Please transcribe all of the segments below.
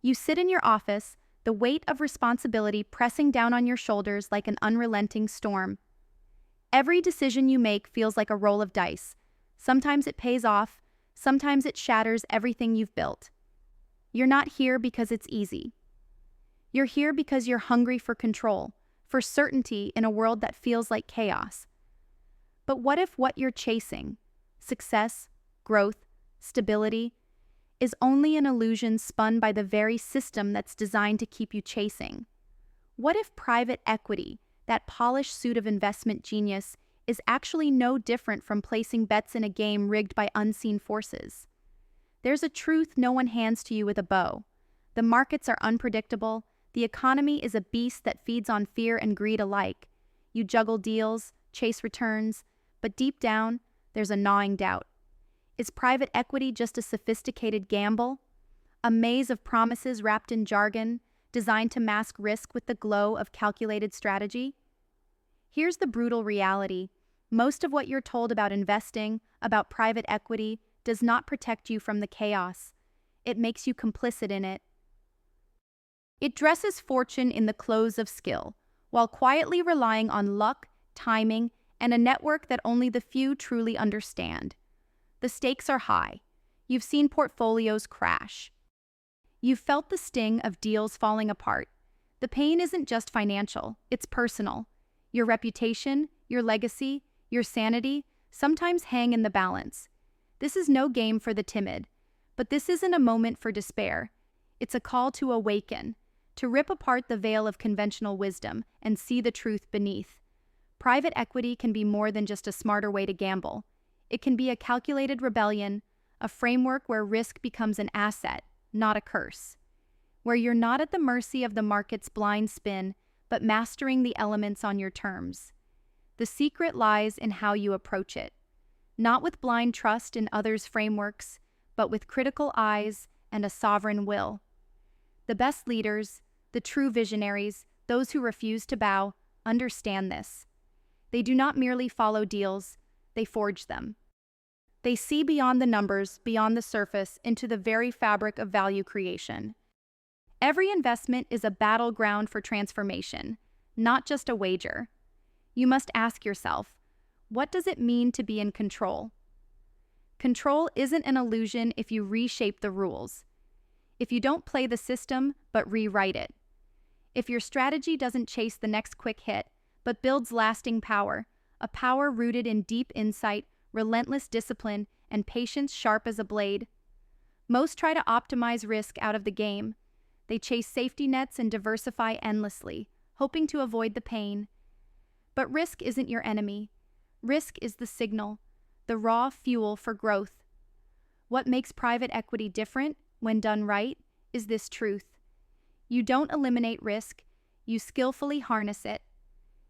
You sit in your office, the weight of responsibility pressing down on your shoulders like an unrelenting storm. Every decision you make feels like a roll of dice. Sometimes it pays off, sometimes it shatters everything you've built. You're not here because it's easy. You're here because you're hungry for control, for certainty in a world that feels like chaos. But what if what you're chasing, success, growth, stability, is only an illusion spun by the very system that's designed to keep you chasing? What if private equity, that polished suit of investment genius, is actually no different from placing bets in a game rigged by unseen forces? There's a truth no one hands to you with a bow. The markets are unpredictable. The economy is a beast that feeds on fear and greed alike. You juggle deals, chase returns, but deep down, there's a gnawing doubt. Is private equity just a sophisticated gamble? A maze of promises wrapped in jargon, designed to mask risk with the glow of calculated strategy? Here's the brutal reality. Most of what you're told about investing, about private equity, does not protect you from the chaos. It makes you complicit in it. It dresses fortune in the clothes of skill, while quietly relying on luck, timing, and a network that only the few truly understand. The stakes are high. You've seen portfolios crash. You've felt the sting of deals falling apart. The pain isn't just financial, it's personal. Your reputation, your legacy, your sanity sometimes hang in the balance. This is no game for the timid, but this isn't a moment for despair. It's a call to awaken, to rip apart the veil of conventional wisdom and see the truth beneath. Private equity can be more than just a smarter way to gamble. It can be a calculated rebellion, a framework where risk becomes an asset, not a curse. Where you're not at the mercy of the market's blind spin, but mastering the elements on your terms. The secret lies in how you approach it. Not with blind trust in others' frameworks, but with critical eyes and a sovereign will. The best leaders, the true visionaries, those who refuse to bow, understand this. They do not merely follow deals, they forge them. They see beyond the numbers, beyond the surface, into the very fabric of value creation. Every investment is a battleground for transformation, not just a wager. You must ask yourself, what does it mean to be in control? Control isn't an illusion if you reshape the rules. If you don't play the system, but rewrite it. If your strategy doesn't chase the next quick hit, but builds lasting power, a power rooted in deep insight, relentless discipline, and patience sharp as a blade. Most try to optimize risk out of the game. They chase safety nets and diversify endlessly, hoping to avoid the pain. But risk isn't your enemy. Risk is the signal, the raw fuel for growth. What makes private equity different, when done right, is this truth. You don't eliminate risk, you skillfully harness it.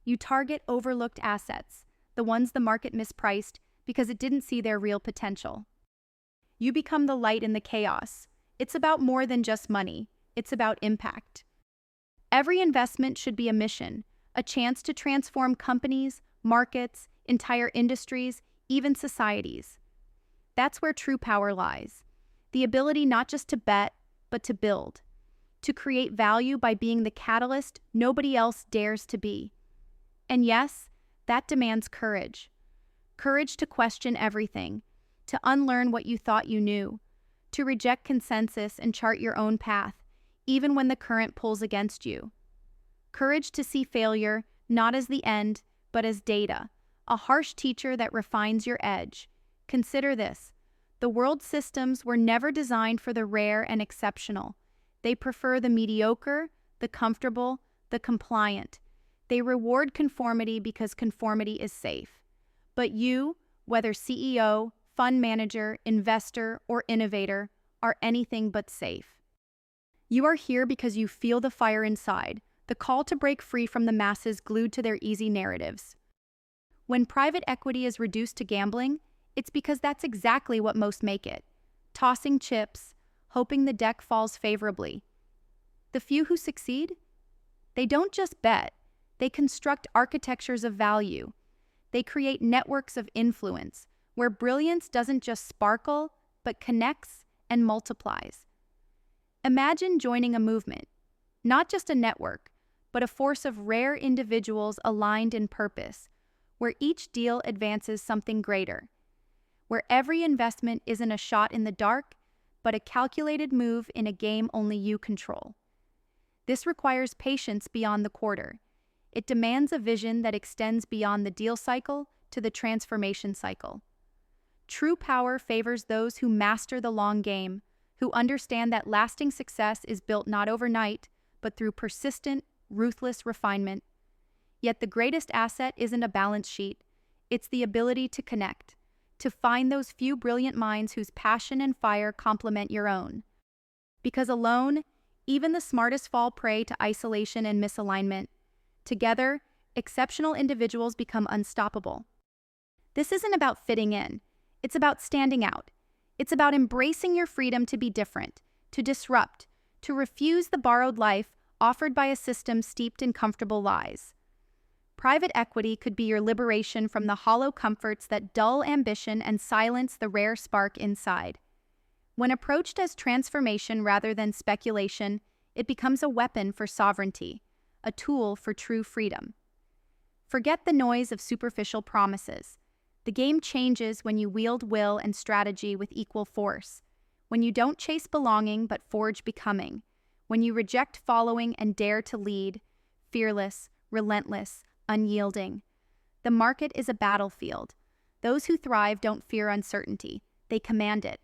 You target overlooked assets, the ones the market mispriced because it didn't see their real potential. You become the light in the chaos. It's about more than just money. It's about impact. Every investment should be a mission, a chance to transform companies, markets, entire industries, even societies. That's where true power lies. The ability not just to bet, but to build. To create value by being the catalyst nobody else dares to be. And yes, that demands courage. Courage to question everything, to unlearn what you thought you knew, to reject consensus and chart your own path, even when the current pulls against you. Courage to see failure not as the end, but as data, a harsh teacher that refines your edge. Consider this. The world's systems were never designed for the rare and exceptional. They prefer the mediocre, the comfortable, the compliant. They reward conformity because conformity is safe. But you, whether CEO, fund manager, investor, or innovator, are anything but safe. You are here because you feel the fire inside, the call to break free from the masses glued to their easy narratives. When private equity is reduced to gambling, it's because that's exactly what most make it. Tossing chips, hoping the deck falls favorably. The few who succeed? They don't just bet, they construct architectures of value. They create networks of influence, where brilliance doesn't just sparkle, but connects and multiplies. Imagine joining a movement, not just a network, but a force of rare individuals aligned in purpose, where each deal advances something greater, where every investment isn't a shot in the dark, but a calculated move in a game only you control. This requires patience beyond the quarter. It demands a vision that extends beyond the deal cycle to the transformation cycle. True power favors those who master the long game, who understand that lasting success is built not overnight, but through persistent, ruthless refinement. Yet the greatest asset isn't a balance sheet, it's the ability to connect, to find those few brilliant minds whose passion and fire complement your own. Because alone, even the smartest fall prey to isolation and misalignment. Together, exceptional individuals become unstoppable. This isn't about fitting in, it's about standing out. It's about embracing your freedom to be different, to disrupt, to refuse the borrowed life offered by a system steeped in comfortable lies. Private equity could be your liberation from the hollow comforts that dull ambition and silence the rare spark inside. When approached as transformation rather than speculation, it becomes a weapon for sovereignty, a tool for true freedom. Forget the noise of superficial promises. The game changes when you wield will and strategy with equal force, when you don't chase belonging but forge becoming, when you reject following and dare to lead, fearless, relentless, unyielding. The market is a battlefield. Those who thrive don't fear uncertainty. They command it.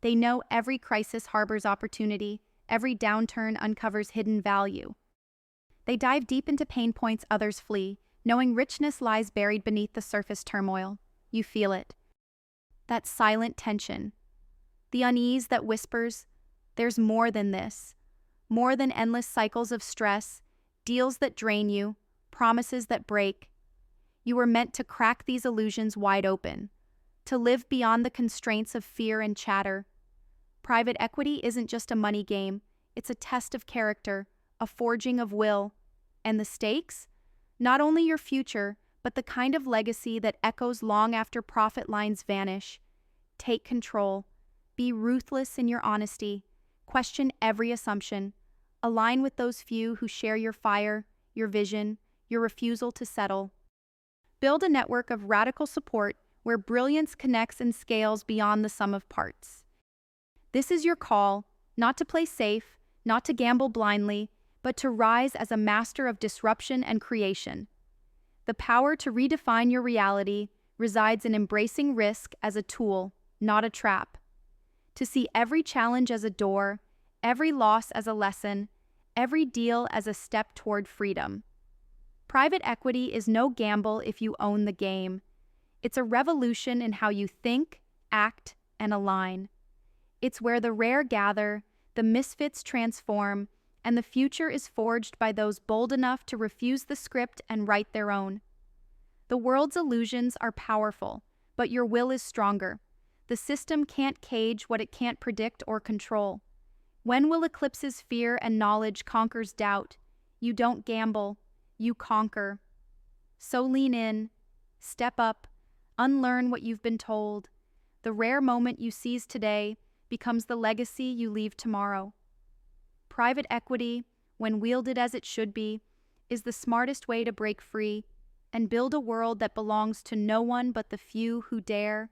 They know every crisis harbors opportunity, every downturn uncovers hidden value. They dive deep into pain points others flee, knowing richness lies buried beneath the surface turmoil. You feel it. That silent tension. The unease that whispers, there's more than this. More than endless cycles of stress, deals that drain you, promises that break. You were meant to crack these illusions wide open, to live beyond the constraints of fear and chatter. Private equity isn't just a money game, it's a test of character, a forging of will. And the stakes? Not only your future, but the kind of legacy that echoes long after profit lines vanish. Take control. Be ruthless in your honesty. Question every assumption. Align with those few who share your fire, your vision, your refusal to settle. Build a network of radical support where brilliance connects and scales beyond the sum of parts. This is your call, not to play safe, not to gamble blindly, but to rise as a master of disruption and creation. The power to redefine your reality resides in embracing risk as a tool, not a trap. To see every challenge as a door, every loss as a lesson, every deal as a step toward freedom. Private equity is no gamble if you own the game. It's a revolution in how you think, act, and align. It's where the rare gather, the misfits transform, and the future is forged by those bold enough to refuse the script and write their own. The world's illusions are powerful, but your will is stronger. The system can't cage what it can't predict or control. When will eclipses fear and knowledge conquers doubt? You don't gamble, you conquer. So lean in, step up, unlearn what you've been told. The rare moment you seize today becomes the legacy you leave tomorrow. Private equity, when wielded as it should be, is the smartest way to break free and build a world that belongs to no one but the few who dare,